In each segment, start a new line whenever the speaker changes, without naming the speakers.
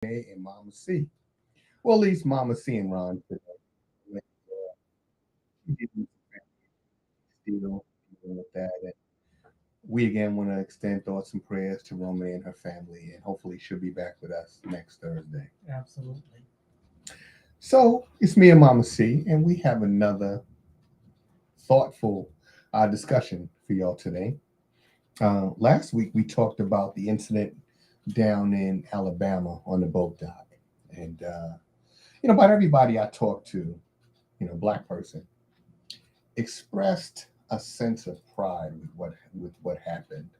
And Mama C. Well, at least Mama C and Ron today. Like, she didn't still dealing with that. And we again want to extend thoughts and prayers to Roma and her family, and hopefully she'll be back with us next Thursday.
Absolutely.
So it's me and Mama C, and we have another thoughtful discussion for y'all today. Last week we talked about the incident down in Alabama on the boat dock, and about everybody I talked to, black person, expressed a sense of pride with what happened.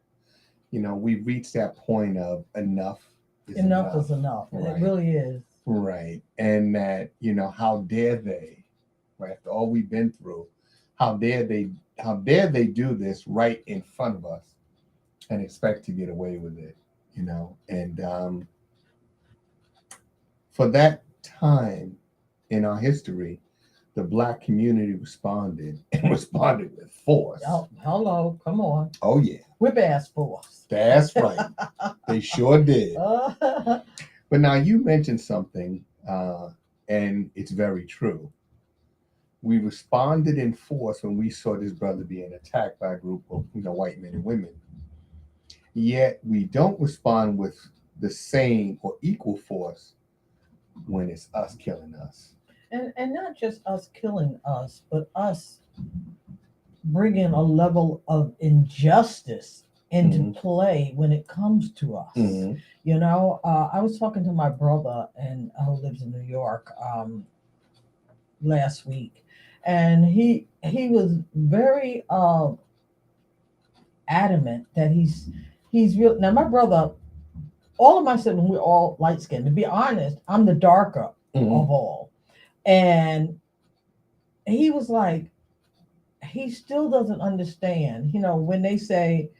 We've reached that point of enough is
Enough
enough,
is enough. It
right?
really is.
Right, and that how dare they, right? After all we've been through, how dare they, how dare they do this right in front of us and expect to get away with it, and for that time in our history, the black community responded and responded with force.
Oh, hello, come on.
Oh yeah,
Whip ass force.
that's right. They sure did.
Uh,
But now you mentioned something, and it's very true. We responded in force when we saw this brother being attacked by a group of white men and women. Yet we don't respond with the same or equal force when it's us killing us.
and not just us killing us, but us bringing a level of injustice into
Mm-hmm.
play when it comes to us.
Mm-hmm.
I was talking to my brother and who lives in New York last week, and he was very adamant that he's real. Now my brother, all of my siblings, we're all light skinned. To be honest, I'm the darker
Mm-hmm.
of all, and he was like, he still doesn't understand. When they say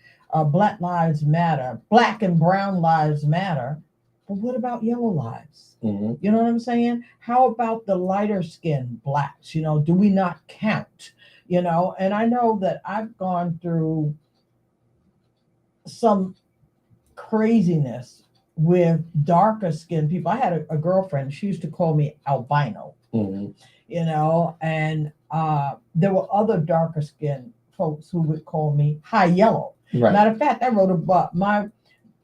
Black lives matter, Black and brown lives matter, but what about yellow lives?
Mm-hmm.
You know what I'm saying? How about the lighter skinned blacks? Do we not count? And I know that I've gone through some craziness with darker skinned people. I had a girlfriend, she used to call me albino,
Mm-hmm.
and there were other darker skinned folks who would call me high yellow.
Right.
Matter of fact, I wrote a book. My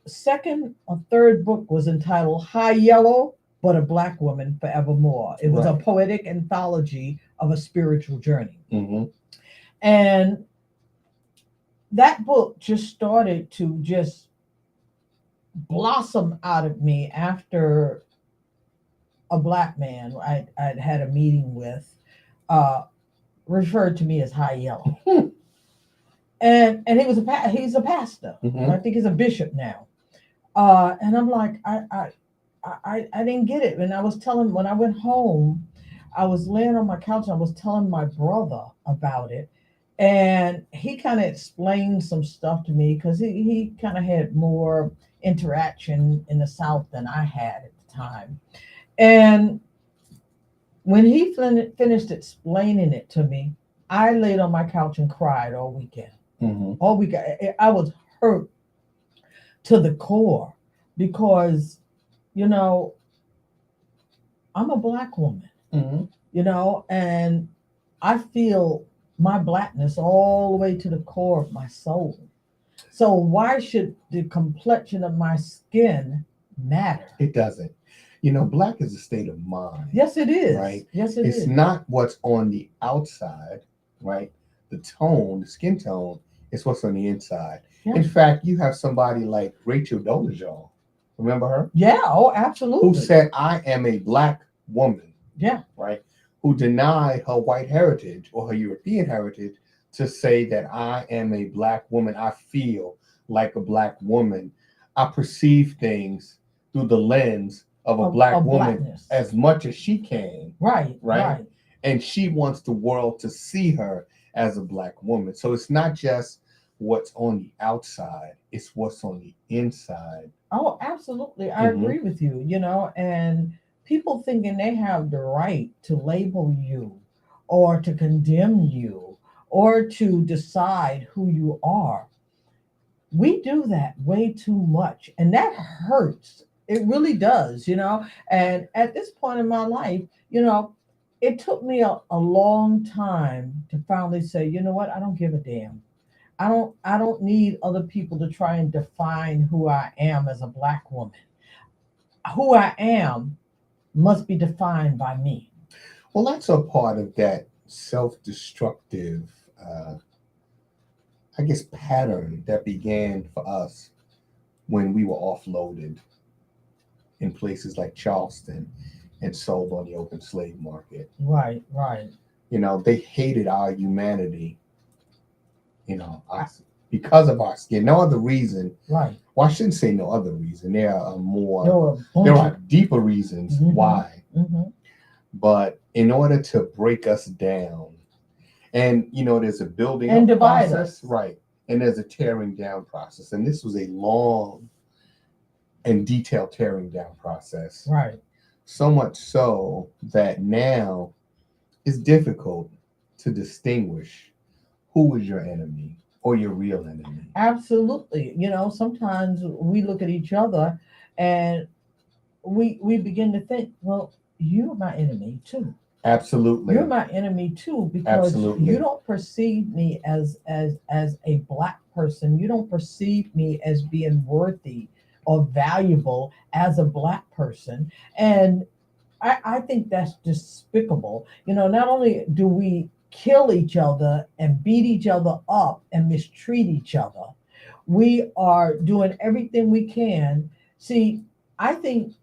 second or third book was entitled High Yellow, but a Black Woman Forevermore. It was a
Right.
poetic anthology of a spiritual journey.
Mm-hmm.
And that book just started to just blossom out of me after a black man I'd had a meeting with uh, referred to me as high yellow. And he's a pastor.
Mm-hmm.
I think he's a bishop now. And I'm like, I didn't get it. And I was telling, when I went home, I was laying on my couch and I was telling my brother about it. And he kind of explained some stuff to me because he kind of had more interaction in the South than I had at the time. And when he finished explaining it to me, I laid on my couch and cried all weekend.
Mm-hmm.
All weekend. I was hurt to the core because, you know, I'm a black woman,
Mm-hmm.
and I feel my blackness all the way to the core of my soul. So why should the complexion of my skin matter?
It doesn't. Black is a state of mind.
Yes, it is.
Right.
Yes, it
It's
is.
not what's on the outside, right? The tone, the skin tone, is what's on the inside.
Yeah.
In fact, you have somebody like Rachel Dolezal, remember her?
Yeah. Oh,
Who
absolutely.
said, I am a black woman,
Yeah.
right? Who denied her white heritage or her European heritage to say that I am a black woman. I feel like a black woman. I perceive things through the lens of a black woman
blackness.
as much as she can,
Right.
right?
Right.
And she wants the world to see her as a black woman. So it's not just what's on the outside, it's what's on the inside.
Oh, absolutely. I
Mm-hmm.
agree with you, and people thinking they have the right to label you or to condemn you or to decide who you are. We do that way too much, and that hurts It really does, And at this point in my life, it took me a long time to finally say, you know what, I don't give a damn. I don't need other people to try and define who I am as a black woman. Who I am must be defined by me.
Well, that's a part of that self-destructive, uh, I guess, pattern that began for us when we were offloaded in places like Charleston and sold on the open slave market.
Right, right,
They hated our humanity, us, because of our skin. No other reason.
right.
Well, I shouldn't say no other reason.
There were a bunch
There
of
are deeper reasons why.
hmm
But in order to break us down, and there's a building
and
up
divide
process,
us.
right? And there's a tearing down process. And this was a long and detailed tearing down process.
Right.
So much so that now it's difficult to distinguish who is your enemy or your real enemy.
Absolutely. Sometimes we look at each other and we begin to think, well, you're my enemy too.
Absolutely.
You're my enemy too because
Absolutely.
you don't perceive me as a black person. You don't perceive me as being worthy or valuable as a black person. And I think that's despicable. Not only do we kill each other and beat each other up and mistreat each other, we are doing everything we can. See, I think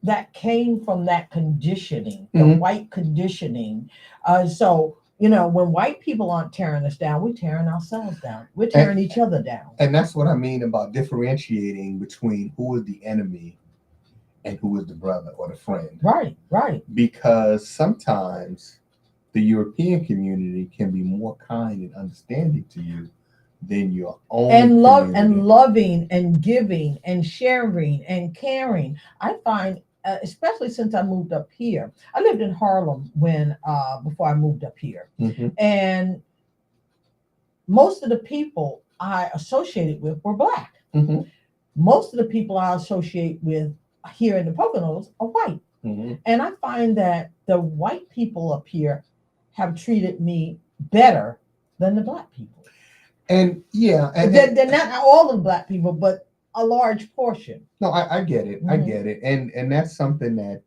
that came from that conditioning, the white conditioning. So when white people aren't tearing us down, we're tearing ourselves down. We're tearing each other down.
And that's what I mean about differentiating between who is the enemy and who is the brother or the friend.
Right, right.
Because sometimes the European community can be more kind and understanding to you than your own
and
community.
loving and giving and sharing and caring. I find, especially since I moved up here, I lived in Harlem when before I moved up here, and most of the people I associated with were black. Most of the people I associate with here in the Poconos are white. And I find that the white people up here have treated me better than the black people.
And yeah, and
they're not all of the black people, but a large portion.
No, I get it. I get it. And that's something that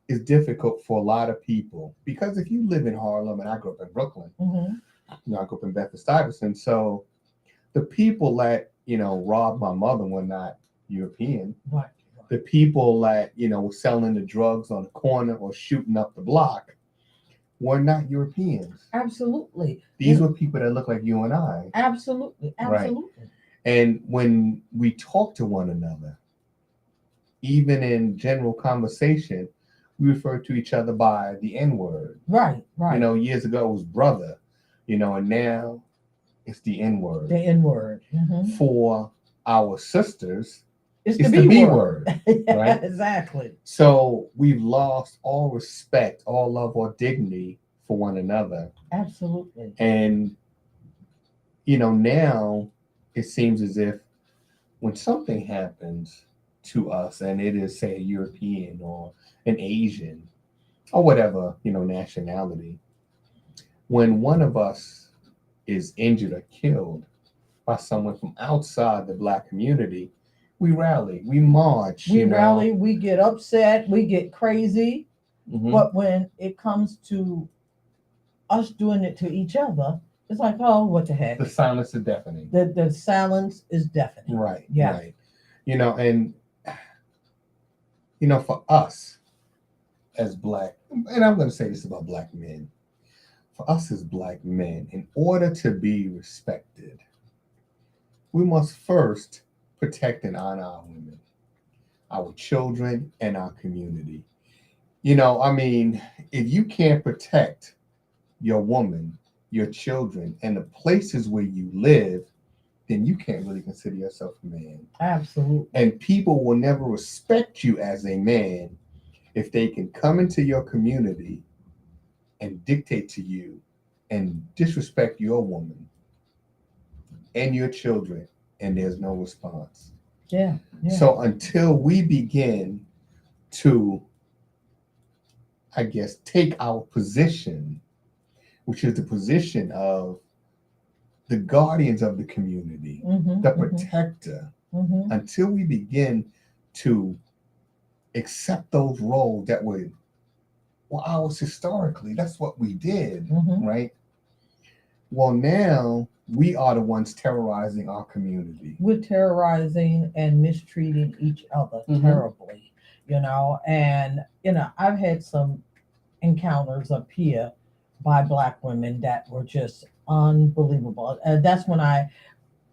is difficult for a lot of people, because if you live in Harlem, and I grew up in Brooklyn, I grew up in Bedford Stuyvesant, so the people that robbed my mother were not European.
Right.
The people that were selling the drugs on the corner or shooting up the block were not Europeans.
Absolutely.
These were people that look like you and I.
Absolutely. Absolutely.
Right. And when we talk to one another, even in general conversation, we refer to each other by the N word.
Right, right.
Years ago it was brother, and now it's the N word.
The N word.
For our sisters,
it's the B word.
Right?
Exactly.
So we've lost all respect, all love, or dignity for one another.
Absolutely.
And now it seems as if when something happens to us, and it is, say, a European or an Asian or whatever nationality, when one of us is injured or killed by someone from outside the black community, we rally, we march,
we rally, we get upset, we get crazy. But when it comes to us doing it to each other, it's like, oh, what the heck?
The silence is deafening.
The silence is deafening.
Right.
Yeah.
Right. And for us as black, and I'm going to say this about black men, for us as black men, in order to be respected, we must first protect and honor our women, our children, and our community. If you can't protect your woman, your children, and the places where you live, then you can't really consider yourself a man.
Absolutely.
And people will never respect you as a man if they can come into your community and dictate to you and disrespect your woman and your children, and there's no response.
Yeah. Yeah.
So until we begin to, I guess, take our position, which is the position of the guardians of the community,
Mm-hmm,
the
mm-hmm,
protector,
mm-hmm.
until we begin to accept those roles that were ours historically, that's what we did,
Mm-hmm.
right? Well, now we are the ones terrorizing our community.
We're terrorizing and mistreating each other
Mhm.
terribly, and I've had some encounters up here by black women that were just unbelievable. That's when I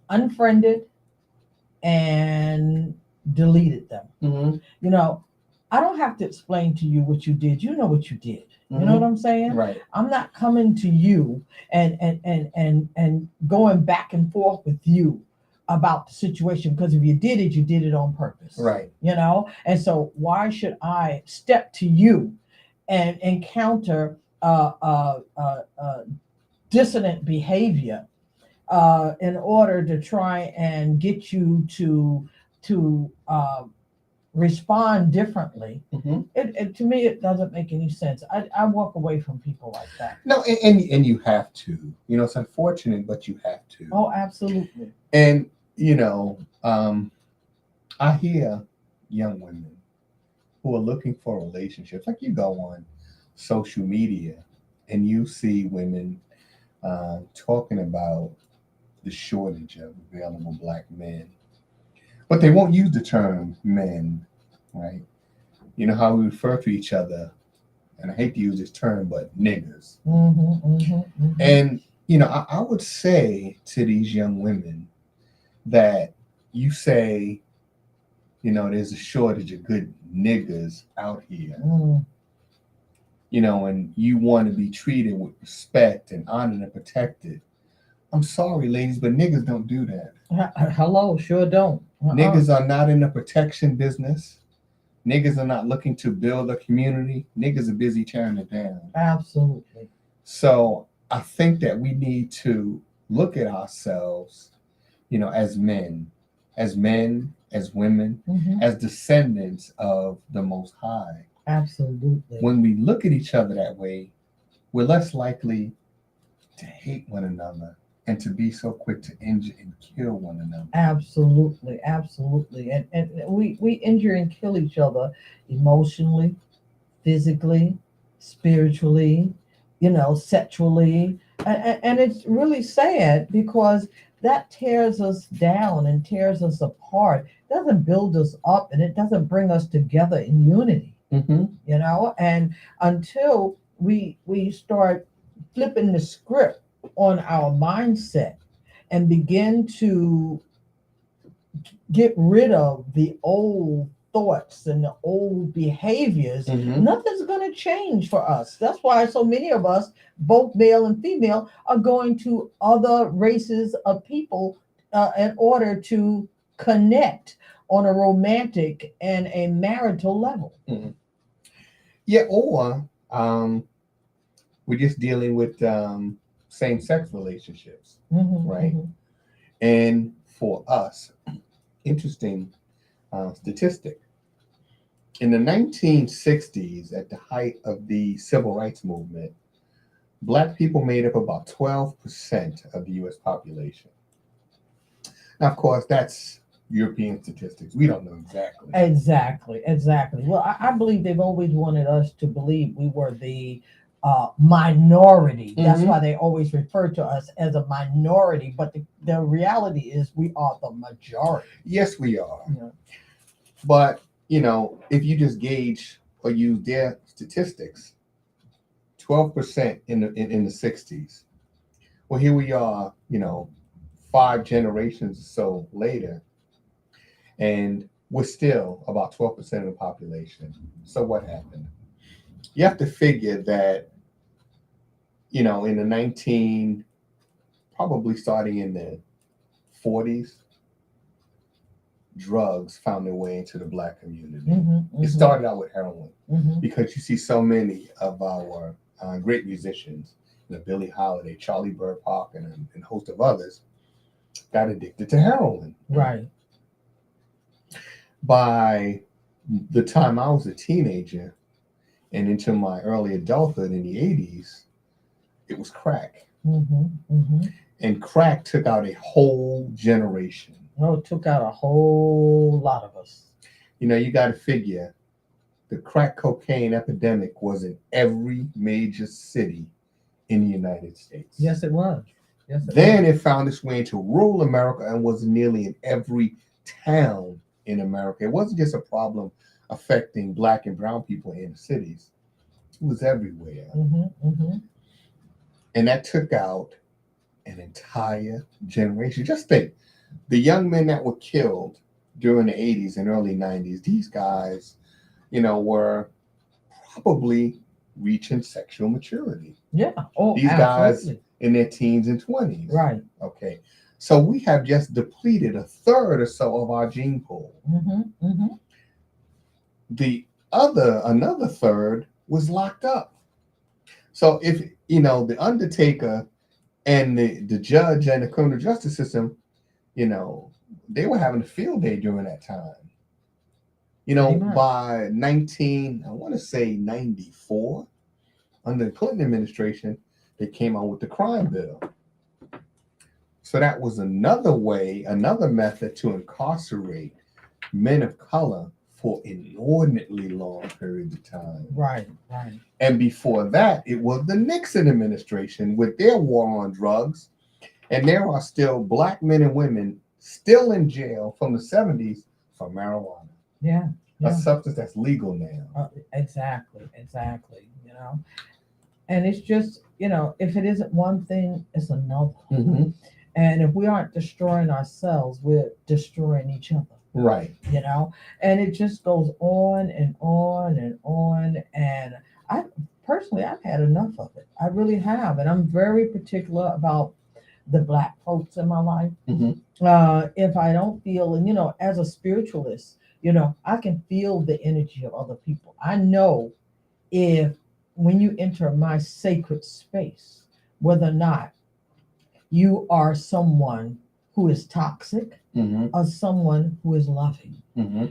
unfriended and deleted them.
Mm-hmm.
You know, I don't have to explain to you what you did. You know what you did. You know what I'm saying?
Right.
I'm not coming to you and going back and forth with you about the situation, because if you did it on purpose.
Right.
And so why should I step to you and encounter dissonant behavior in order to try and get you to respond differently?
Mm-hmm.
To me, it doesn't make any sense. I walk away from people like that.
No, and you have to. It's unfortunate, but you have to.
Oh, absolutely.
And I hear young women who are looking for relationships. Like, you go on social media and you see women talking about the shortage of available black men, but they won't use the term men, right? You know how we refer to each other, and I hate to use this term, but niggers.
Mm-hmm, mm-hmm, mm-hmm.
And I would say to these young women that you say, there's a shortage of good niggers out here,
Mm.
and you want to be treated with respect and honored and protected. I'm sorry, ladies, but niggas don't do that.
Hello, sure don't.
Niggas are not in the protection business. Niggas are not looking to build a community. Niggas are busy tearing it down.
Absolutely.
So I think that we need to look at ourselves, as men, as women,
Mm-hmm.
as descendants of the Most High.
Absolutely.
When we look at each other that way, we're less likely to hate one another and to be so quick to injure and kill one another.
Absolutely, absolutely. And we injure and kill each other emotionally, physically, spiritually, sexually. And it's really sad, because that tears us down and tears us apart. It doesn't build us up, and it doesn't bring us together in unity.
Mm-hmm.
And until we start flipping the script on our mindset and begin to get rid of the old thoughts and the old behaviors,
Mm-hmm.
nothing's going to change for us. That's why so many of us, both male and female, are going to other races of people in order to connect on a romantic and a marital level.
Mm-hmm. Yeah, or we're just dealing with same-sex relationships,
Mm-hmm,
right?
mm-hmm.
And for us, interesting statistic. In the 1960s, at the height of the civil rights movement, black people made up about 12% of the U.S. population. Now, of course, that's European statistics. We don't know exactly.
Exactly. Well, I believe they've always wanted us to believe we were the minority. That's
Mhm.
why they always refer to us as a minority. But the reality is we are the majority.
Yes, we are.
Yeah.
But, if you just gauge or use their statistics, 12% in the 60s. Well, here we are, 5 generations or so later, and we're still about 12% of the population. So what happened? You have to figure that, in the probably starting in the 40s, drugs found their way into the black community.
Mm-hmm,
It started out with heroin,
mm-hmm.
because you see so many of our great musicians, Billie Holiday, Charlie Bird Parker, and a host of others, got addicted to heroin.
Right.
By the time I was a teenager and into my early adulthood in the 80s, it was crack.
Mm-hmm. Mm-hmm.
And crack took out a whole generation.
Oh, it took out a whole lot of us.
You know, you got to figure the crack cocaine epidemic was in every major city in the United States.
Yes, it was. Yes, it
Then
was.
it found its way into rural America and was nearly in every town in America. It wasn't just a problem affecting black and brown people in the cities, it was everywhere.
Mm-hmm. Mm-hmm.
And that took out an entire generation. Just think the young men that were killed during the 80s and early 90s, these guys, were probably reaching sexual maturity.
Yeah. Oh,
These
absolutely.
guys in their teens and 20s.
Right.
Okay. So we have just depleted a third or so of our gene pool.
Mm-hmm. Mm-hmm.
Another third was locked up. So if, the Undertaker and the judge and the criminal justice system, they were having a field day during that time. By I want to say 94, under the Clinton administration, they came out with the crime bill. So that was another method to incarcerate men of color for inordinately long periods of time.
Right, right.
And before that, it was the Nixon administration with their war on drugs. And there are still black men and women still in jail from the 70s for marijuana.
Yeah.
A substance that's legal now.
Exactly. And it's just, if it isn't one thing, it's another.
Mm-hmm.
And if we aren't destroying ourselves, we're destroying each other.
Right.
And it just goes on and on and on. And I've had enough of it. I really have. And I'm very particular about the black folks in my life.
Mm-hmm.
If I don't feel, and as a spiritualist, I can feel the energy of other people. I know if when you enter my sacred space, whether or not you are someone who is toxic,
mm-hmm.
or someone who is loving,
mm-hmm.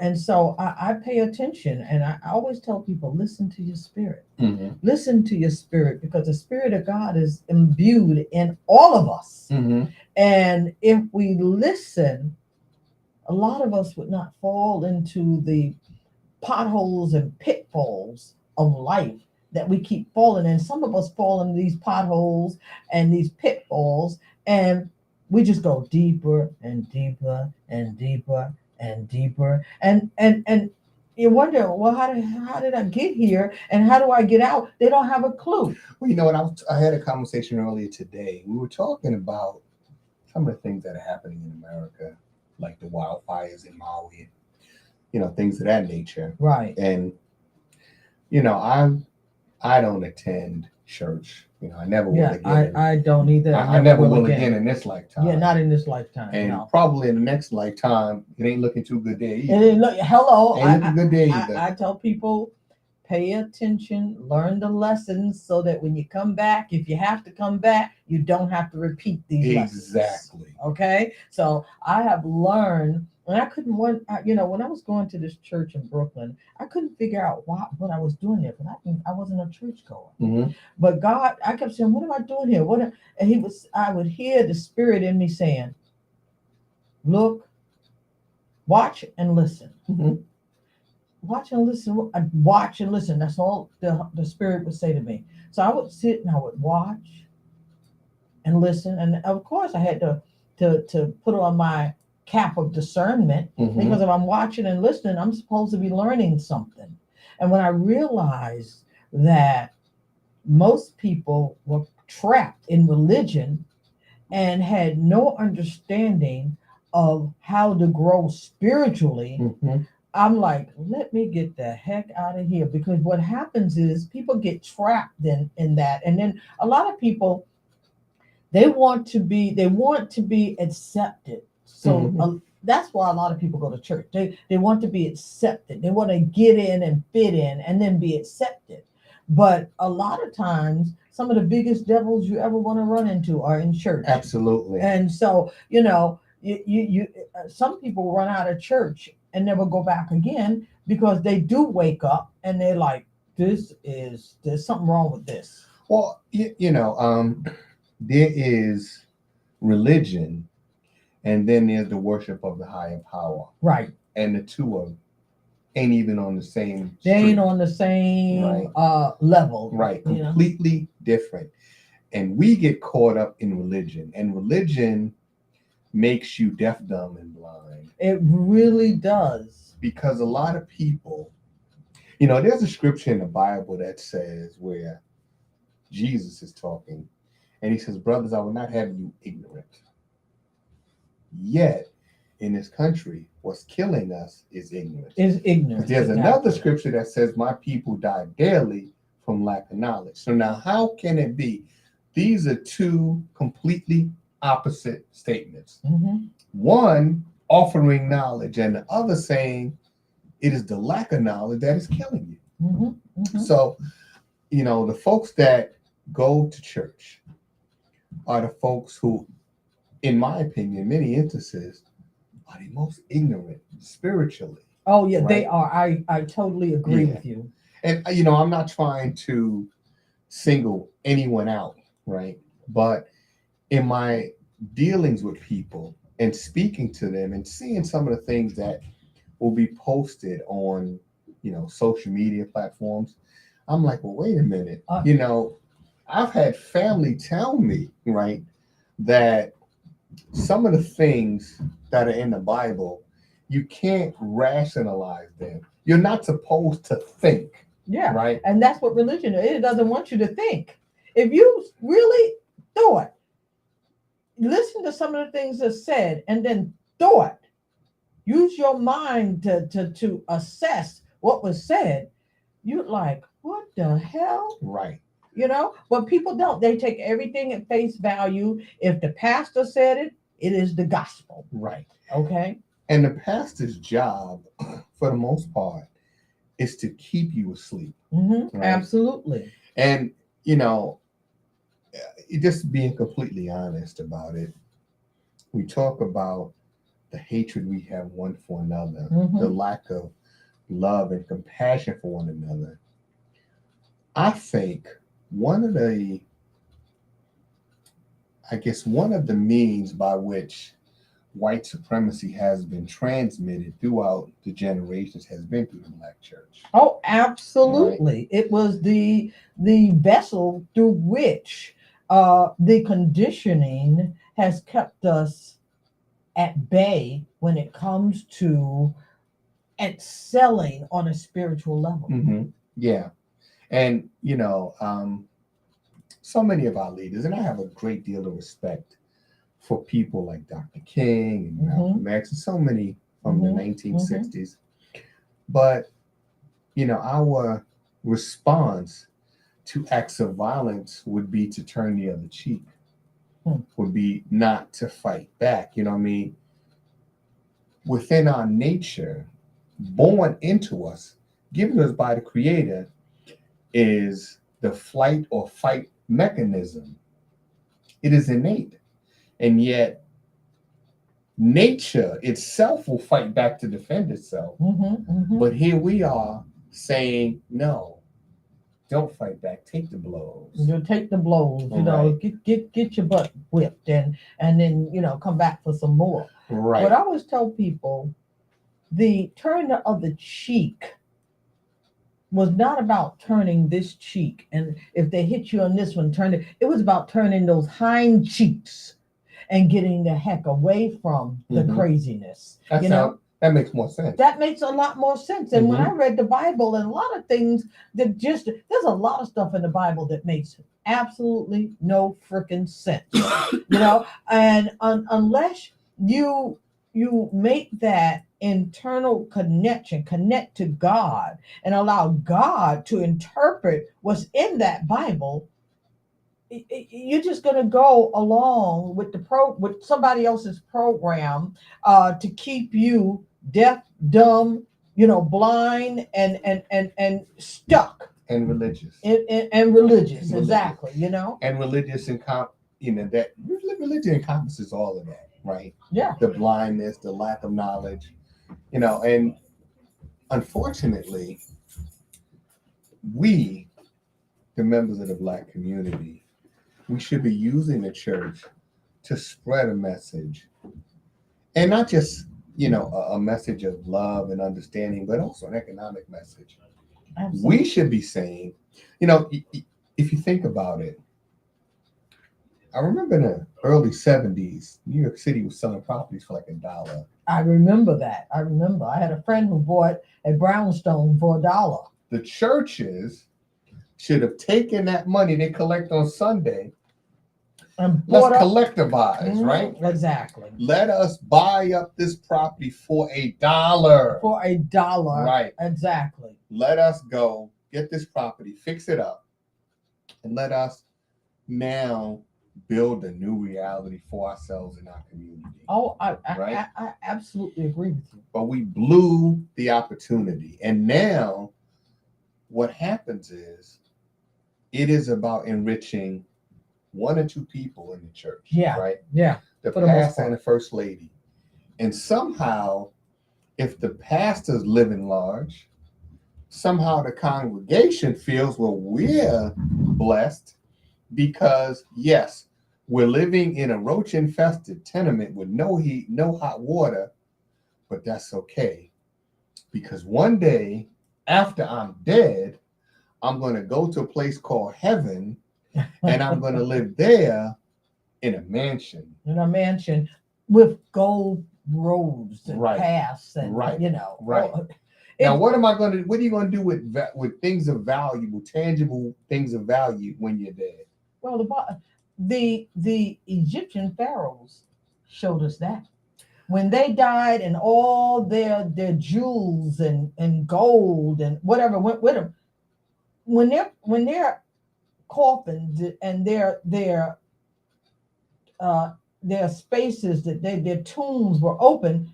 And so I pay attention, and I always tell people, listen to your spirit.
Mm-hmm.
Listen to your spirit, because the spirit of God is imbued in all of us.
Mm-hmm.
And if we listen, a lot of us would not fall into the potholes and pitfalls of life that we keep falling in. Some of us fall into these potholes and these pitfalls, and we just go deeper and deeper and deeper and deeper. And you wonder, well, how did I get here, and how do I get out? They don't have a clue.
Well, you know what? I had a conversation earlier today. We were talking about some of the things that are happening in America, like the wildfires in Maui, things of that nature.
Right.
And, I don't attend church. I never will again.
I don't either.
I never will again in this lifetime.
Yeah, not in this lifetime.
And probably in the next lifetime, it ain't looking too good there either.
Ain't looking
good there either.
I tell people, pay attention, learn the lessons, so that when you come back, if you have to come back, you don't have to repeat these lessons.
Exactly.
Okay? So I have learned, and I couldn't, when I was going to this church in Brooklyn, I couldn't figure out what I was doing there, because I wasn't a churchgoer.
Mm-hmm.
But God, I kept saying, what am I doing here? And I would hear the spirit in me saying, look, watch and listen.
Mm-hmm.
Watch and listen. That's all the spirit would say to me. So I would sit and I would watch and listen. And of course I had to put on my cap of discernment, because if I'm watching and listening, I'm supposed to be learning something. And when I realized that most people were trapped in religion and had no understanding of how to grow spiritually, I'm like, let me get the heck out of here. Because what happens is people get trapped in that. And then a lot of people, they want to be accepted. So that's why a lot of people go to church. They want to be accepted. They want to get in and fit in and then be accepted. But a lot of times, some of the biggest devils you ever want to run into are in church.
Absolutely.
And so, you some people run out of church and never go back again, because they do wake up and they're like, there's something wrong with this.
Well, there is religion, and then there's the worship of the higher power,
Right.
and the two of ain't even on the same
They ain't
street.
on the same
Right.
level.
Right,
You know?
completely different. And we get caught up in religion, and religion makes you deaf, dumb, and blind.
It really does.
Because a lot of people, there's a scripture in the Bible that says where Jesus is talking, and he says, "Brothers, I will not have you ignorant. Yet, in this country, what's killing us is ignorance."
Is ignorance.
There's
exactly.
another scripture that says, "My people die daily from lack of knowledge." So now, how can it be? These are two completely opposite statements.
Mm-hmm.
One offering knowledge, and the other saying it is the lack of knowledge that is killing you.
Mm-hmm. Mm-hmm.
So, the folks that go to church are the folks who, in my opinion, many instances, are the most ignorant spiritually.
Oh yeah, they
Right.
are. I totally agree
Yeah.
with you.
And, I'm not trying to single anyone out, right? But in my dealings with people and speaking to them and seeing some of the things that will be posted on, social media platforms, I'm like, well, wait a minute.
Uh,
I've had family tell me, right, that some of the things that are in the Bible, you can't rationalize them. You're not supposed to think,
Yeah.
right?
And that's what religion is. It doesn't want you to think. If you really thought, listen to some of the things that's said, and then thought, use your mind to assess what was said, you're like, what the hell?
Right.
But people don't. They take everything at face value. If the pastor said it, it is the gospel.
Right.
Okay.
And the pastor's job, for the most part, is to keep you asleep.
Mm-hmm.
Right?
Absolutely.
And, just being completely honest about it, we talk about the hatred we have one for another,
Mhm.
the lack of love and compassion for one another. I think one of the, one of the means by which white supremacy has been transmitted throughout the generations has been through the Black church.
Oh, absolutely. It was the vessel through which the conditioning has kept us at bay when it comes to excelling on a spiritual level.
Mm-hmm. Yeah. And, so many of our leaders, and I have a great deal of respect for people like Dr. King and Malcolm X and so many from the 1960s. But, our response to acts of violence would be to turn the other cheek, would be not to fight back. You know what I mean? Within our nature, born into us, given us by the Creator, is the flight or fight mechanism. It is innate. And yet, nature itself will fight back to defend itself. But here we are saying, no, don't fight back. Take the blows.
You take the blows,
Right.
get your butt whipped and then, come back for some more.
Right.
But I always tell people the turn the other cheek was not about turning this cheek. And if they hit you on this one, turn it. It was about turning those hind cheeks and getting the heck away from the craziness.
That makes more sense.
That makes a lot more sense. And when I read the Bible, and a lot of things that there's a lot of stuff in the Bible that makes absolutely no freaking sense. And unless you make that internal connection, connect to God, and allow God to interpret what's in that Bible, you're just going to go along with with somebody else's program to keep you deaf, dumb, blind, and stuck.
And religious.
And religious, exactly.
And religious that religion encompasses all of that, right?
Yeah.
The blindness, the lack of knowledge, And unfortunately, we, the members of the Black community, we should be using the church to spread a message, and not just a message of love and understanding, but also an economic message.
Absolutely.
We should be saying, if you think about it, I remember in the early 70s, New York City was selling properties for like $1.
I remember that. I remember. I had a friend who bought a brownstone for $1.
The churches should have taken that money they collect on Sunday.
And
Let's
bought up.
collectivize, right?
Exactly.
Let us buy up this property for $1.
For $1.
Right.
Exactly.
Let us go get this property, fix it up, and let us now build a new reality for ourselves in our community.
Oh,
Right?
I absolutely agree with you.
But we blew the opportunity. And now what happens is it is about enriching one or two people in the church.
Yeah.
Right?
Yeah.
The
For the most
pastor
part.
and the first lady. And somehow, if the pastor's living large, somehow the congregation feels, well, we're blessed because, yes, we're living in a roach infested tenement with no heat, no hot water, but that's okay. Because one day after I'm dead, I'm going to go to a place called heaven and I'm going to live there in a mansion.
In a mansion with gold roads and
Right.
paths and,
Right. Right.
oh,
Now,
it-
what are you going to do with things of value, tangible things of value when you're dead?
well, the Egyptian pharaohs showed us that. When they died and all their jewels and gold and whatever went with them, when their coffins and their spaces that their tombs were open,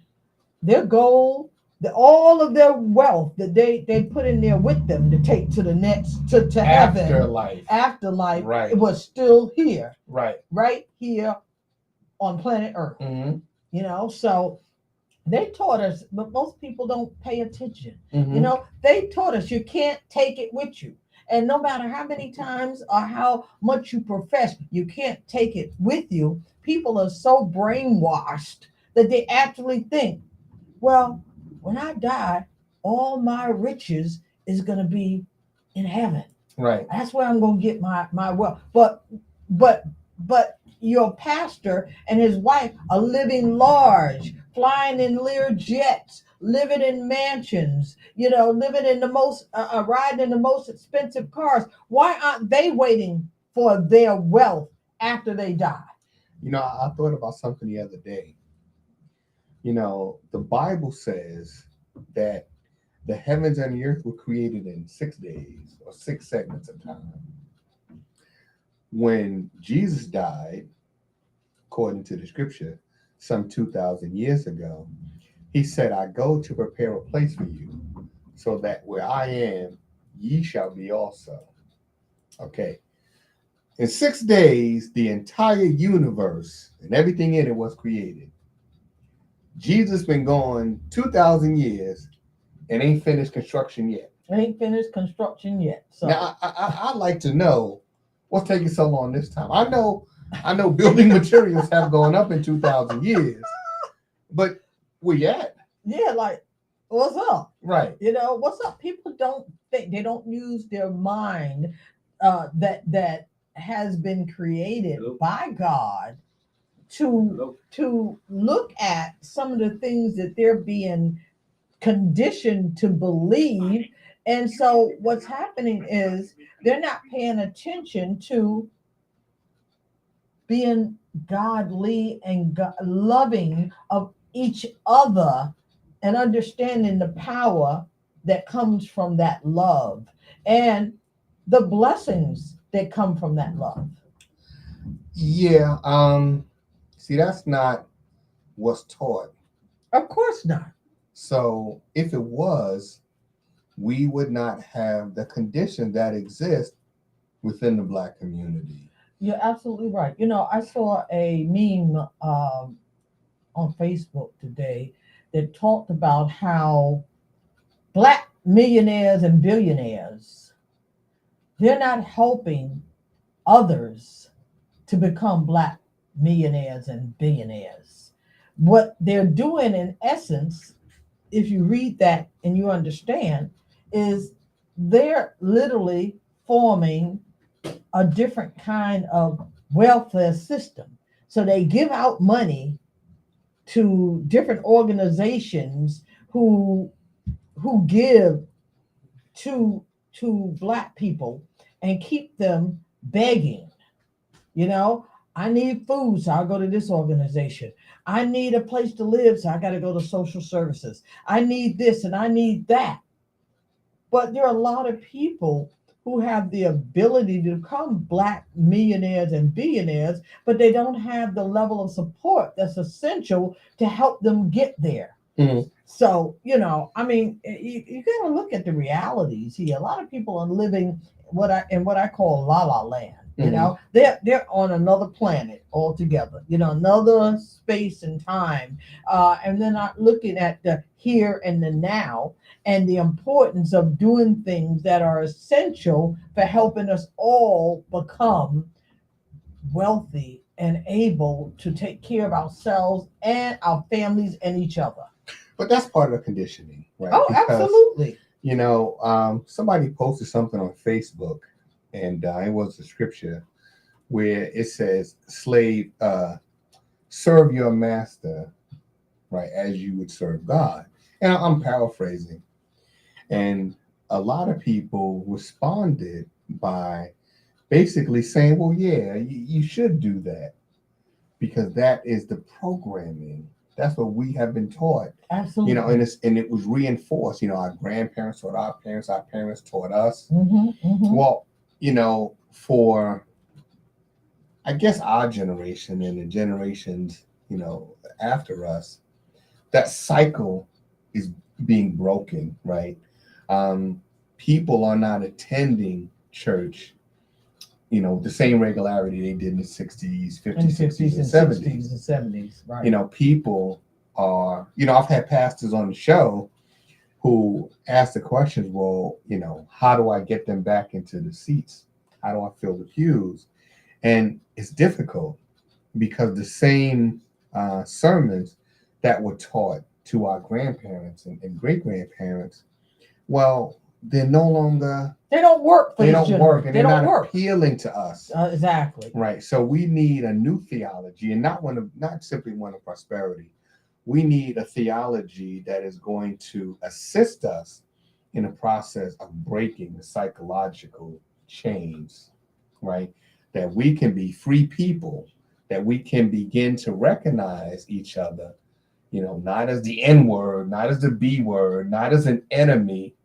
their gold, all of their wealth that they put in there with them to take to the next to heaven, afterlife,
Right.
it was still here,
Right.
right here on planet Earth.
Mm-hmm.
So they taught us, but most people don't pay attention.
Mm-hmm.
They taught us you can't take it with you. And no matter how many times or how much you profess, you can't take it with you. People are so brainwashed that they actually think, well, when I die, all my riches is going to be in heaven.
Right.
That's where I'm going to get my wealth. But your pastor and his wife are living large, flying in Lear jets, living in mansions, living in the most, riding in the most expensive cars. Why aren't they waiting for their wealth after they die?
I thought about something the other day. The Bible says that the heavens and the earth were created in 6 days or 6 segments of time. When Jesus died, according to the scripture, some 2,000 years ago, he said, I go to prepare a place for you, so that where I am, ye shall be also. Okay. In 6 days, the entire universe and everything in it was created. Jesus been gone 2,000 years and ain't finished construction yet. So now I'd like to know what's taking so long this time. I know building materials have gone up in 2,000 years, but where you at?
Yeah, like, what's up?
Right.
What's up? People don't think, they don't use their mind that has been created by God to look at some of the things that they're being conditioned to believe. And so what's happening is they're not paying attention to being godly and loving of each other and understanding the power that comes from that love and the blessings that come from that love.
Yeah. See, that's not what's taught.
Of course not.
So if it was, we would not have the condition that exists within the Black community.
You're absolutely right. I saw a meme on Facebook today that talked about how black millionaires and billionaires, they're not helping others to become black millionaires and billionaires. What they're doing, in essence, if you read that and you understand, is they're literally forming a different kind of welfare system. So they give out money to different organizations who give to black people and keep them begging. You know, I need food, so I'll go to this organization. I need a place to live, so I got to go to social services. I need this and I need that. But there are a lot of people who have the ability to become black millionaires and billionaires, but they don't have the level of support that's essential to help them get there.
Mhm.
So, I mean, you got to look at the realities here. A lot of people are living what I call la la land.
Mhm.
They're on another planet altogether. Another space and time, and they're not looking at the here and the now and the importance of doing things that are essential for helping us all become wealthy and able to take care of ourselves and our families and each other.
But that's part of the conditioning, right?
Oh,
Because
absolutely.
somebody posted something on Facebook, and it was a scripture where it says, "Slave, serve your master, right, as you would serve God." And I'm paraphrasing, and a lot of people responded by basically saying, "Well, yeah, you should do that because that is the programming. That's what we have been taught."
Absolutely.
And it was reinforced. Our grandparents taught our parents taught us.
Hmm. Hmm.
Well, for I guess our generation and the generations, after us, that cycle is being broken, right? Um, People are not attending church, the same regularity they did in the 60s,
In
50s,
the
60s,
50s
and
and 60s
70s.
and 70s, right?
People are, I've had pastors on the show who ask the questions, well, how do I get them back into the seats? How do I fill the pews? And it's difficult because the same sermons that were taught to our grandparents and great grandparents, well, they're no longer,
They don't work for
they
this
don't work
generation.
and
They
they're
don't
not
work.
appealing to us.
Exactly.
Right. So we need a new theology and not simply one of prosperity. We need a theology that is going to assist us in the process of breaking the psychological chains, right? That we can be free people, that we can begin to recognize each other, not as the N word, not as the B word, not as an enemy,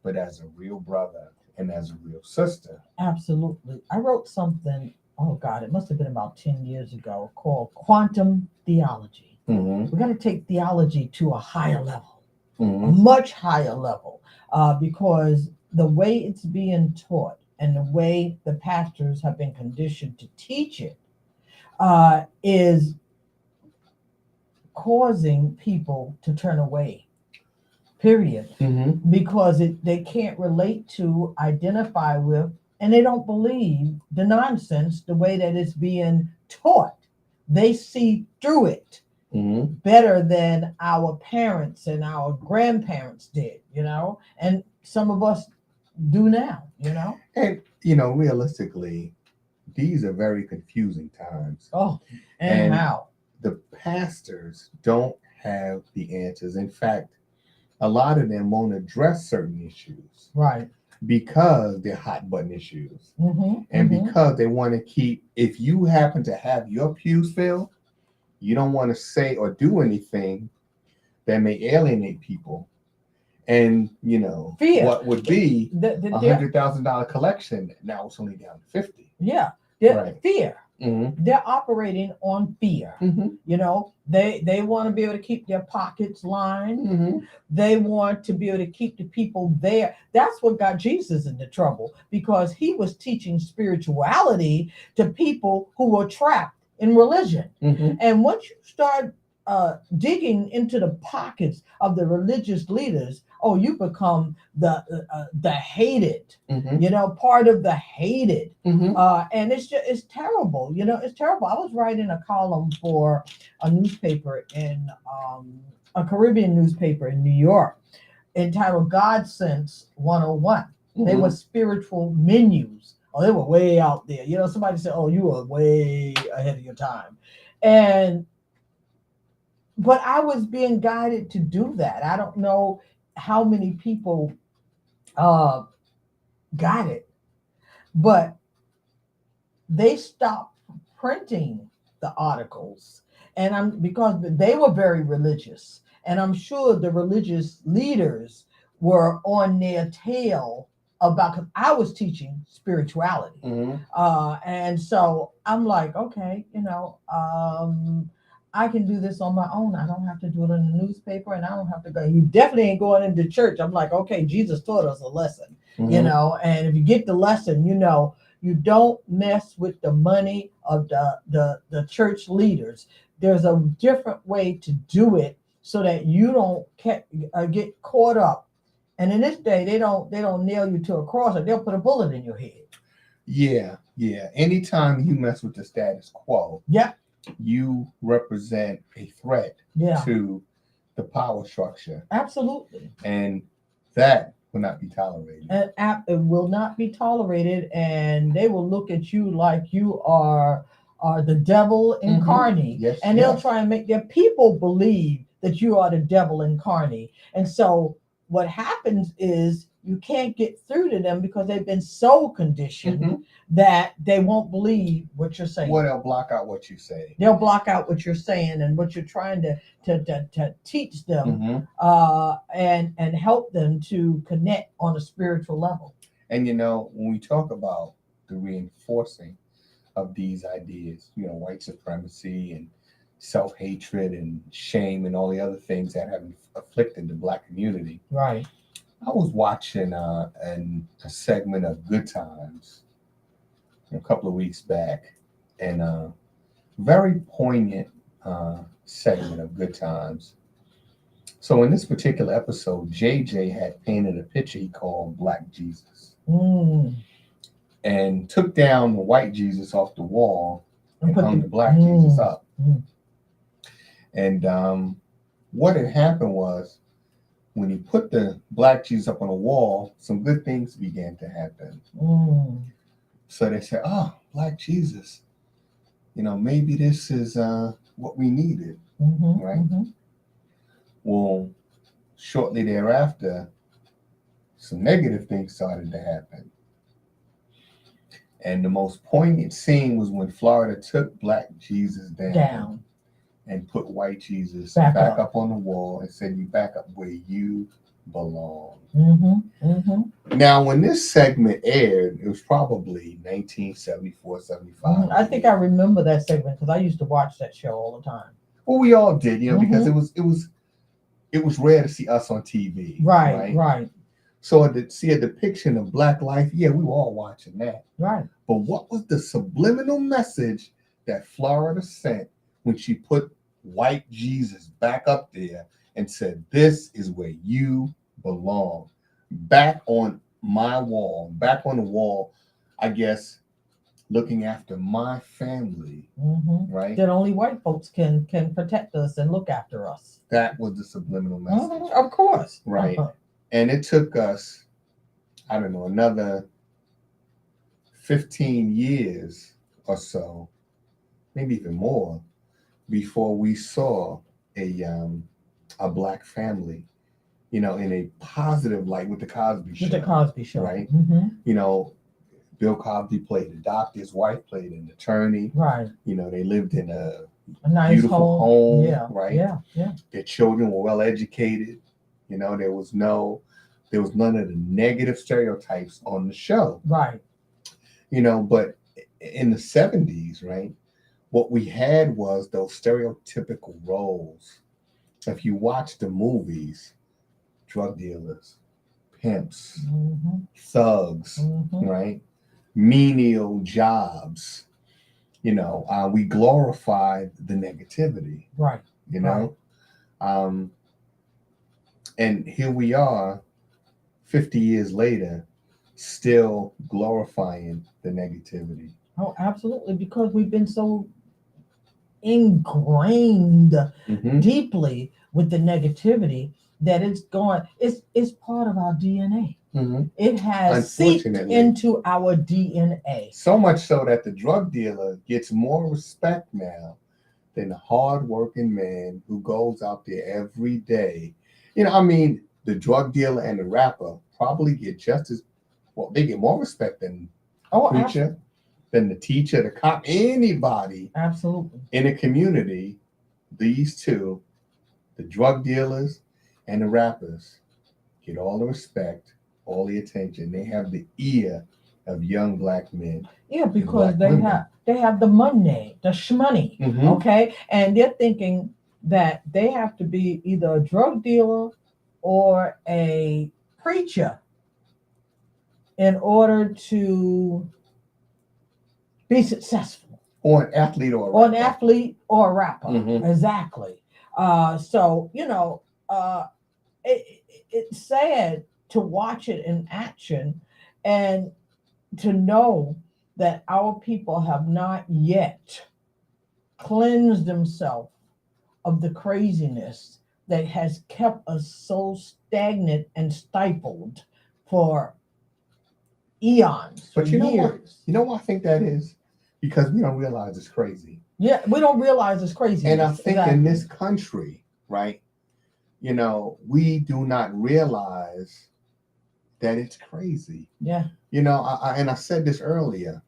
but as a real brother and as a real sister.
Absolutely. I wrote something, oh God, it must have been about 10 years ago, called Quantum Theology.
Mm-hmm.
We're going to take theology to a higher level, a
Mm-hmm.
much higher level, because the way it's being taught and the way the pastors have been conditioned to teach it is causing people to turn away, period,
Mm-hmm.
because they can't relate to, identify with, and they don't believe the nonsense the way that it's being taught. They see through it
Mm-hmm.
better than our parents and our grandparents did, and some of us do now.
And realistically, these are very confusing times.
Oh, and
And
how?
the pastors don't have the answers. In fact, a lot of them won't address certain issues
Right.
because they're hot button issues.
Mm-hmm,
And
mm-hmm.
because they want to keep, if you happen to have your pews filled, you don't want to say or do anything that may alienate people. And
Fear.
what would be
The,
$100,000 collection now it's only down to 50.
yeah,
Right.
fear.
Mm-hmm.
They're operating on fear.
Mm-hmm.
They want to be able to keep their pockets lined.
Mm-hmm.
They want to be able to keep the people there. That's what got Jesus into trouble, because he was teaching spirituality to people who were trapped in religion.
Mm-hmm.
And once you start digging into the pockets of the religious leaders. Oh, you become the hated,
Mm-hmm.
part of the hated.
Mm-hmm.
And it's terrible. It's terrible. I was writing a column for a newspaper in a Caribbean newspaper in New York entitled God Sense 101. They were spiritual menus. Oh, they were way out there. Somebody said, "Oh, you were way ahead of your time," and but I was being guided to do that. I don't know how many people uh, got it, but they stopped printing the articles, and because they were very religious, and I'm sure the religious leaders were on their tail about, because I was teaching spirituality.
Mm-hmm.
And so I'm like, okay, I can do this on my own. I don't have to do it in the newspaper, and I don't have to go. You definitely ain't going into church. I'm like, okay, Jesus taught us a lesson, and if you get the lesson, you don't mess with the money of the church leaders. There's a different way to do it so that you don't get caught up. And in this day, they don't nail you to a cross, or they'll put a bullet in your head.
Yeah. Anytime you mess with the status quo,
yeah,
you represent a threat to the power structure.
Absolutely.
And that will not be tolerated.
It will not be tolerated, and they will look at you like you are the devil incarnate.
Yes,
and they'll try and make their people believe that you are the devil incarnate. And so what happens is you can't get through to them because they've been so conditioned that they won't believe what you're saying.
Well, they'll block out what you say.
They'll block out what you're saying and what you're trying to teach them, and help them to connect on a spiritual level.
And when we talk about the reinforcing of these ideas, white supremacy and self-hatred and shame and all the other things that have afflicted the Black community.
Right.
I was watching a segment of Good Times a couple of weeks back, and a very poignant segment of Good Times. So in this particular episode, JJ had painted a picture he called Black Jesus, and took down the white Jesus off the wall and hung the Black Jesus up. And what had happened was, when he put the Black Jesus up on the wall, some good things began to happen. So they said, "Oh, Black Jesus, maybe this is what we needed," right? Well, shortly thereafter, some negative things started to happen. And the most poignant scene was when Florida took Black Jesus down. And put white Jesus back up on the wall and said, "You back up where you belong." Now, when this segment aired, it was probably 1974, 75.
I think I remember that segment because I used to watch that show all the time.
Well, we all did, because it was rare to see us on TV.
Right.
So to see a depiction of Black life, we were all watching that.
Right.
But what was the subliminal message that Florida sent when she put white Jesus back up there and said, "This is where you belong"? Back on my wall, back on the wall, I guess, looking after my family, right?
That only white folks can protect us and look after us.
That was the subliminal message.
Of course.
Right. And it took us, I don't know, another 15 years or so, maybe even more, before we saw a Black family, in a positive light with the Cosby Show.
With the Cosby Show.
Right. Bill Cosby played a doctor, his wife played an attorney.
Right.
They lived in a
nice
beautiful home. Right.
Yeah.
Their children were well educated. There was none of the negative stereotypes on the show.
Right.
But in the 70s, right, what we had was those stereotypical roles. If you watch the movies, drug dealers, pimps, thugs, right, menial jobs, we glorified the negativity.
Right.
you know. Um, and here we are, 50 years later, still glorifying the negativity.
Oh, absolutely, because we've been so ingrained
Hmm.
deeply with the negativity that it's part of our DNA.
Hmm.
It has seeped
Unfortunately,
into our DNA.
so much so that the drug dealer gets more respect now than the hardworking man who goes out there every day. I mean, the drug dealer and the rapper probably get just as well, they get more respect than the
Oh,
preacher, than the teacher, the cop, anybody
absolutely.
in the community. These two, the drug dealers and the rappers, get all the respect, all the attention. They have the ear of young black men
Yeah,
and
because
black women.
they have the money, the shmoney,
Hmm.
okay, and they're thinking that they have to be either a drug dealer or a preacher in order to be successful,
Or an athlete or a
or an
rapper.
athlete or a rapper.
Hmm.
Exactly. So it's sad to watch it in action, and to know that our people have not yet cleansed themselves of the craziness that has kept us so stagnant and stifled for eons, for
But you know what?
years.
You know what I think that is? Because we don't realize it's crazy.
Yeah, we don't realize it's
And I
craziness.
think in
Exactly.
this country, right, we do not realize that it's crazy.
Yeah.
And I said this earlier.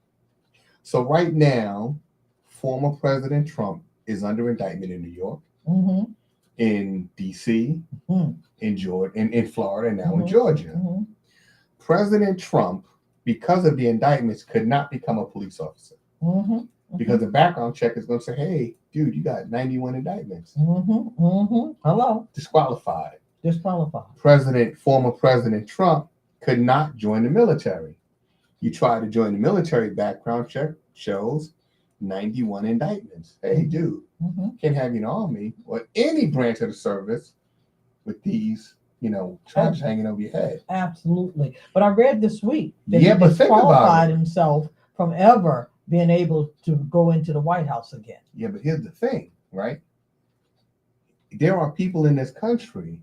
So right now, former President Trump is under indictment in New York,
Mm-hmm.
in DC,
Mm-hmm.
in Georgia, in Florida, and now in
Mm-hmm.
Georgia.
Mm-hmm.
President Trump, because of the indictments, could not become a police officer.
Mm-hmm.
Because the background check is going to say, hey, dude, you got 91 indictments.
Mm-hmm. Mm-hmm. Hello.
Disqualified.
Disqualified.
Former President Trump could not join the military. You try to join the military, background check shows 91 indictments. Hey, dude,
Mm-hmm.
can't have you in the army or any branch of the service with these, charges hanging over your head.
Absolutely. But I read this week that
Yeah,
he
but think about
disqualified
it.
himself from ever being able to go into the White House again.
Yeah, but here's the thing, right? There are people in this country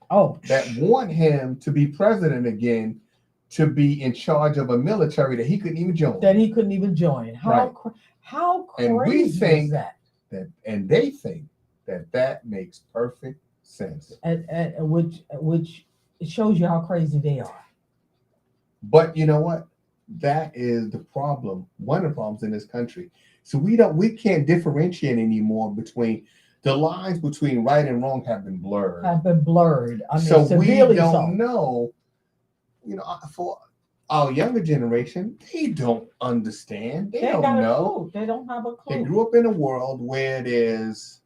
Oh,
that want him to be president again, to be in charge of a military that he couldn't even join.
that he couldn't even join.
Right.
How
And we
crazy
think
is that?
and they think that makes perfect sense.
Which it shows you how crazy they are.
But you know what? That is the problem. One of the problems in this country. So we can't differentiate anymore between the lines between right and wrong have been blurred.
Have been blurred. I mean,
So we
severely
don't
so.
know. For our younger generation, they don't understand. They don't
got a
know.
clue. They don't have a
They
clue.
grew up in a world where there's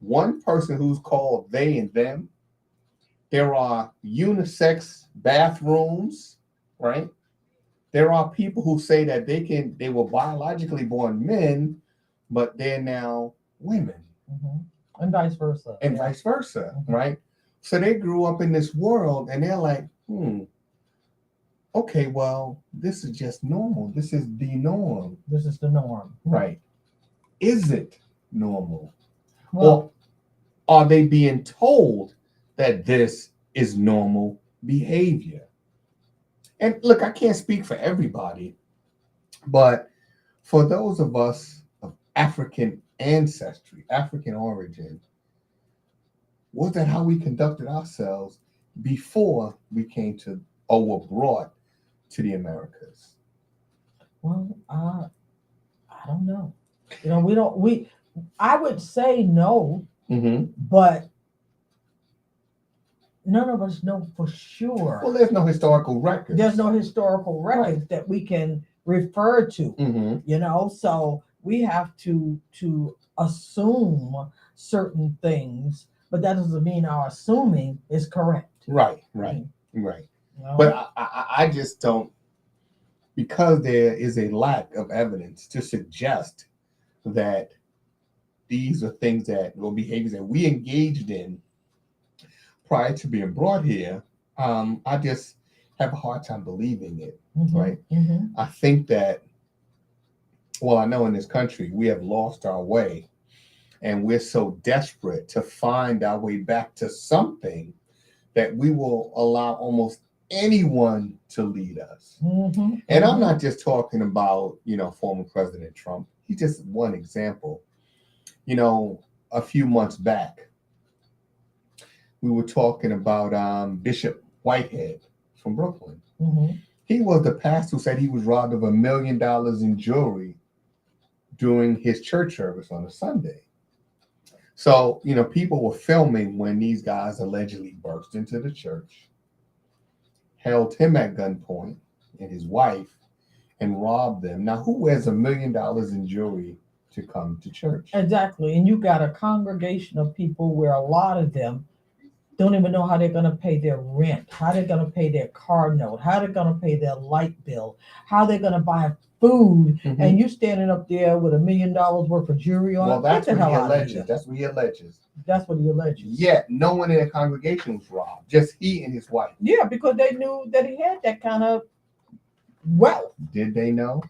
one person who's called they and them. There are unisex bathrooms, right? There are people who say that they were biologically born men, but they're now women.
Mm-hmm. And vice versa.
And
Yeah.
vice versa,
Mhm.
right? So they grew up in this world and they're like, okay, well, this is just normal. This is the norm.
This is the norm.
Right. Is it normal?
Well,
Or are they being told that this is normal behavior? And look, I can't speak for everybody, but for those of us of African ancestry, African origin, was that how we conducted ourselves before we came to or were brought to the Americas?
well, I don't know. We don't. I would say no,
Mm-hmm.
but none of us know for sure.
Well, there's no historical records.
There's no historical records that we can refer to.
Mm-hmm.
So we have to assume certain things, but that doesn't mean our assuming is correct.
Right. But I just don't, because there is a lack of evidence to suggest that these are things that or behaviors that we engaged in prior to being brought here, I just have a hard time believing it. Right? I think that, well, I know in this country we have lost our way, and we're so desperate to find our way back to something that we will allow almost anyone to lead us. And I'm not just talking about, former President Trump. He's just one example. A few months back, we were talking about Bishop Whitehead from Brooklyn. He was the pastor who said he was robbed of $1 million in jewelry during his church service on a Sunday. So, people were filming when these guys allegedly burst into the church, held him at gunpoint and his wife, and robbed them. Now, who wears $1 million in jewelry to come to church?
Exactly. And you got a congregation of people where a lot of them don't even know how they're going to pay their rent, how they're going to pay their car note, how they're going to pay their light bill, how they're going to buy food, and you standing up there with $1 million worth of jewelry on.
Well, that's what he alleges.
That's what he alleges.
Yet no one in the congregation was robbed, just he and his wife.
Yeah, because they knew that he had that kind of wealth.
Did they know?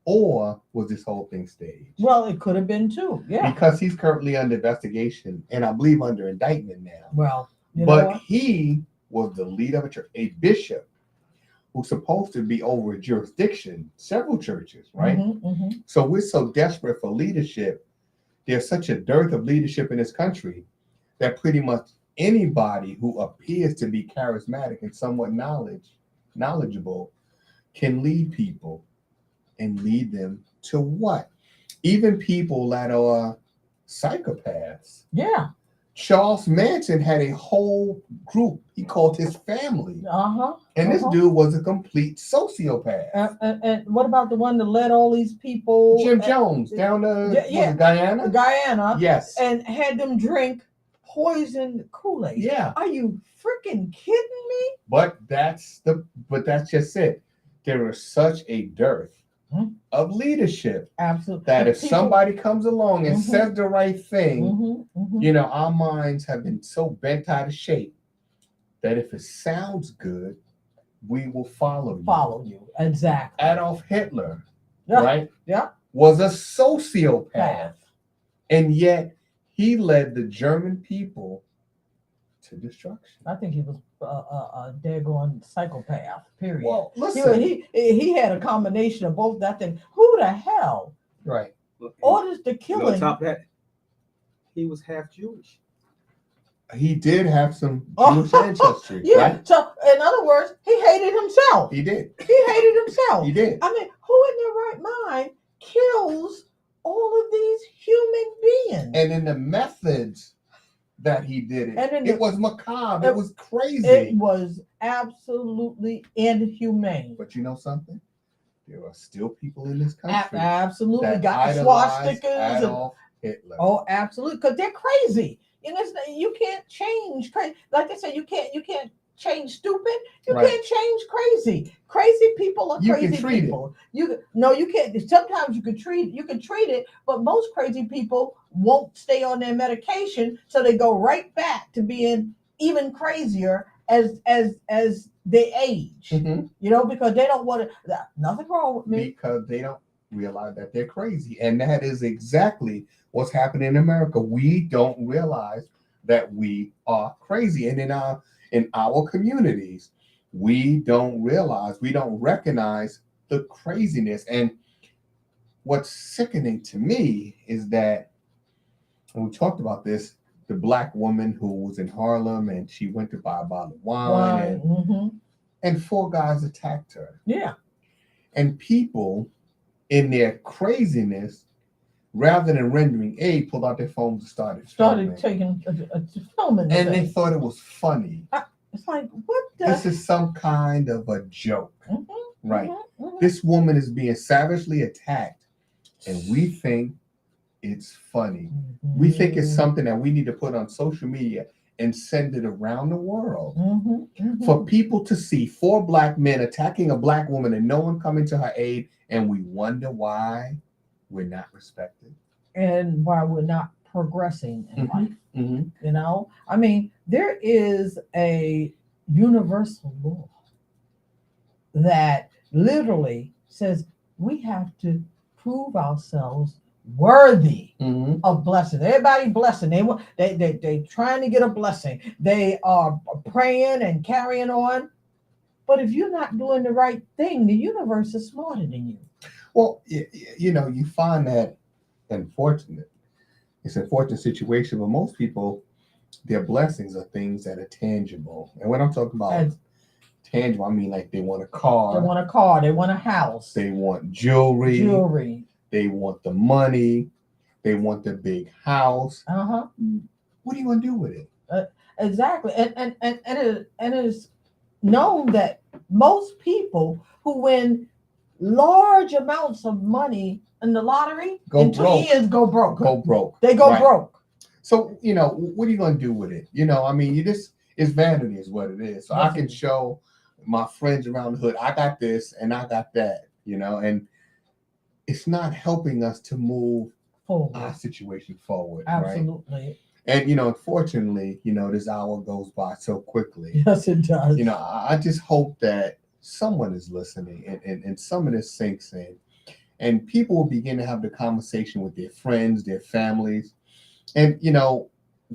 Or was this whole thing staged?
Well, it could have been too. Yeah.
Because he's currently under investigation and I believe under indictment now.
Well,
but he was the leader of a church, a bishop who's supposed to be over a jurisdiction, several churches, right? So we're so desperate for leadership. There's such a dearth of leadership in this country that pretty much anybody who appears to be charismatic and somewhat knowledgeable can lead people and lead them to what? Even people that are psychopaths.
Yeah.
Charles Manson had a whole group he called his family. And this dude was a complete sociopath.
And what about the one that led all these people?
Jim Jones, down to Guyana?
Guyana.
Yes.
And had them drink poisoned Kool-Aid.
Yeah.
Are you freaking kidding me?
But that's just it. There is such a dearth of leadership.
Absolutely.
That if somebody comes along and says the right thing, our minds have been so bent out of shape that if it sounds good, we will follow you.
Exactly.
Adolf Hitler, right?
Yeah.
Was a sociopath. And yet he led the German people to destruction.
I think he was a daggone psychopath, period.
Well, listen.
He had a combination of both that thing. Who the hell orders the killing?
On top of that, he was half Jewish.
He did have some Jewish ancestry.
Yeah.
Right?
So, in other words, he hated himself.
He did.
He hated himself.
He did.
I mean, who in their right mind kills all of these human beings?
And in the methods that he did it, it was macabre. It was crazy.
It was absolutely inhumane.
But you know something? There are still people in this country
absolutely
that
got the swastikas.
Adolf Hitler.
Oh, absolutely, because they're crazy. You can't change crazy. Like I said, you can't change stupid. You can't change crazy. Crazy people are crazy people. You can't. Sometimes you can treat it, but most crazy people won't stay on their medication, so they go right back to being even crazier as they age. Because they don't want to. Nothing wrong with me.
Because they don't realize that they're crazy, and that is exactly what's happening in America. We don't realize that we are crazy, and in our communities, we don't recognize the craziness. And what's sickening to me is that, and we talked about this, the black woman who was in Harlem and she went to buy a bottle of wine and 4 guys attacked her.
Yeah.
And people in their craziness, rather than rendering aid, pulled out their phones and started
taking filming.
And they thought it was funny.
It's like, what the?
This is some kind of a joke, right? This woman is being savagely attacked, and we think it's funny. We think it's something that we need to put on social media and send it around the world for people to see 4 black men attacking a black woman and no one coming to her aid, and we wonder why we're not respected
and why we're not progressing in
Mhm.
life.
Mm-hmm.
You know, I mean, there is a universal law that literally says we have to prove ourselves worthy
Mm-hmm.
of blessing. Everybody blessing. They want they trying to get a blessing. They are praying and carrying on. But if you're not doing the right thing, the universe is smarter than you.
Well, you know, you find that unfortunate. It's an unfortunate situation, but most people, their blessings are things that are tangible. And when I'm talking about
And
tangible, I mean like they want a
they
car,
want a car, they want a house,
they want jewelry,
jewelry.
they want the money, they want the big house.
Uh-huh.
What are you gonna do with it?
Exactly. And it is known that most people who win large amounts of money in the lottery
Go
in 2
broke.
years go broke.
Go broke.
They go
Right.
broke.
So, you know, what are you gonna do with it? You know, I mean, you just it's vanity is what it is. So I
Yes,
can
it is.
show my friends around the hood, I got this and I got that, you know, and it's not helping us to move
Forward.
our situation forward, right?
Absolutely.
And you know, unfortunately, you know, this hour goes by so quickly.
Yes, it does.
You know, I just hope that someone is listening and some of this sinks in, and people will begin to have the conversation with their friends, their families, and you know,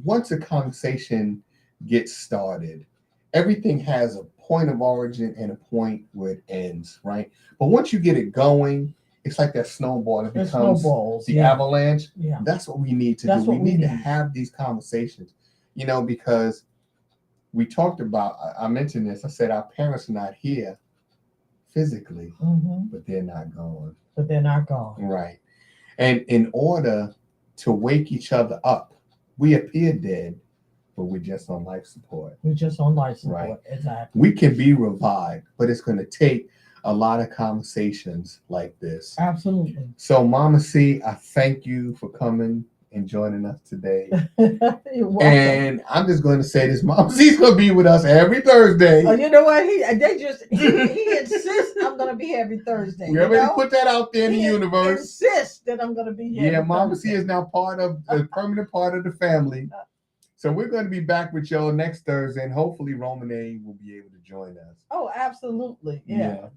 once a conversation gets started, everything has a point of origin and a point where it ends, right? But once you get it going, it's like that snowball. It
It
becomes
snowballs.
the
Yeah.
avalanche.
Yeah.
That's what we need to
That's
do. We
what we
need to
need.
have these conversations, you know, because we talked about, I mentioned this, I said our parents are not here physically,
Hmm.
but they're not gone.
But they're not gone.
Right. And in order to wake each other up, we appear dead, but we're just on life support.
We're just on life support.
Right.
Exactly.
We can be revived, but it's going to take a lot of conversations like this.
Absolutely.
So, Mama C, I thank you for coming and joining us today.
You're welcome.
And I'm just going to say this: Mama C's going to be with us every Thursday.
Oh, you know what? He insists I'm gonna be here every Thursday.
We already put that out there in the universe.
Insists that I'm gonna be here.
Yeah,
every
Mama C
Thursday.
is now part of a permanent part of the family. So we're going to be back with y'all next Thursday, and hopefully Roman A will be able to join us.
Oh, absolutely. Yeah.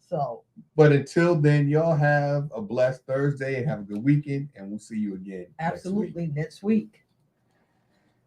So.
But until then, y'all have a blessed Thursday and have a good weekend, and we'll see you again
Absolutely next week.